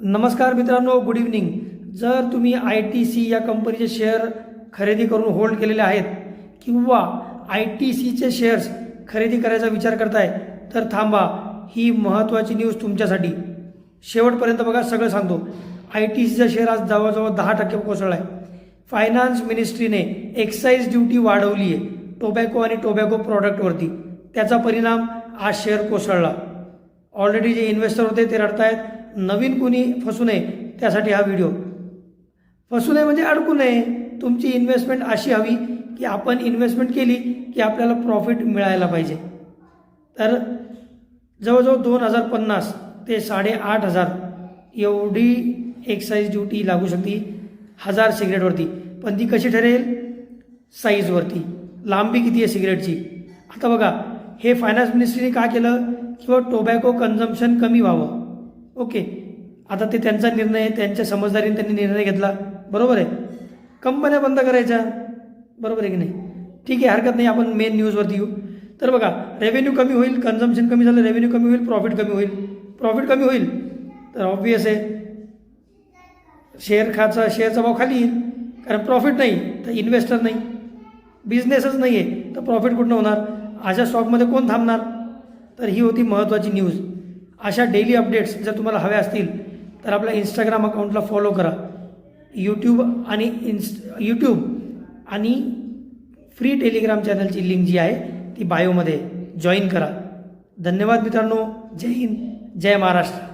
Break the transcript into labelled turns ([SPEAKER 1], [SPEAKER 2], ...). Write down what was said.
[SPEAKER 1] नमस्कार मित्रांनो, good evening. जर तुम्ही ITC या कंपनीचे शेअर खरेदी करून होल्ड केलेले आहेत किंवा ITCचे शेअर्स खरेदी करायचा विचार करताय तर थांबा, ही महत्त्वाची न्यूज तुमच्यासाठी. शेवटपर्यंत बघा, सगळं सांगतो. ITCचा शेअर आज जवळजवळ 10% कोसळला आहे. फायनान्स मिनिस्ट्रीने एक्साईज ड्युटी वाढवली आहे टोबॅको आणि टोबॅको प्रॉडक्टवरती. त्याचा परिणाम आज शेअर कोसळला. ऑलरेडी जे इन्व्हेस्टर होते ते रडतायत. नवीन कोणी फसू नये त्यासाठी हा व्हिडिओ. फसू नये म्हणजे अडकू नये. तुमची इन्व्हेस्टमेंट अशी हवी की आपण इन्व्हेस्टमेंट केली की आपल्याला प्रॉफिट मिळायला पाहिजे. तर जवळजवळ 2050 ते 8,500 एवढी एक्साईज ड्युटी लागू शकते 1000 सिगरेटवरती. पण ती कशी ठरेल? साईजवरती, लांबी किती आहे सिगरेटची. आता बघा, हे फायनान्स मिनिस्ट्रीने का केलं? किंवा टोबॅको कन्झम्पशन कमी व्हावं. ओके, आता ते त्यांचा निर्णय आहे, त्यांच्या समजदारीने त्यांनी निर्णय घेतला. बरोबर आहे. कंपन्या बंद करायच्या, बरोबर आहे की नाही? ठीक आहे, हरकत नाही. आपण मेन न्यूजवरती येऊ. तर बघा, रेव्हेन्यू कमी होईल, कन्झम्पशन कमी झालं, रेव्हेन्यू कमी होईल, प्रॉफिट कमी होईल. प्रॉफिट कमी होईल तर ऑब्वियस आहे शेअरचा भाव खाली येईल. कारण प्रॉफिट नाही तर इन्व्हेस्टर नाही, बिझनेसच नाही आहे तर प्रॉफिट कुठनं होणार? अशा स्टॉकमध्ये कोण थांबणार? तर ही होती महत्त्वाची न्यूज. अशा डेली अपडेट्स जर तुम्हाला हव्या असतील तर आपल्या इंस्टाग्राम अकाउंटला फॉलो करा. यूट्यूब आणि फ्री टेलिग्राम चॅनलची लिंक जी आहे ती बायोमध्ये जॉईन करा. धन्यवाद मित्रांनो. जय हिंद, जय महाराष्ट्र.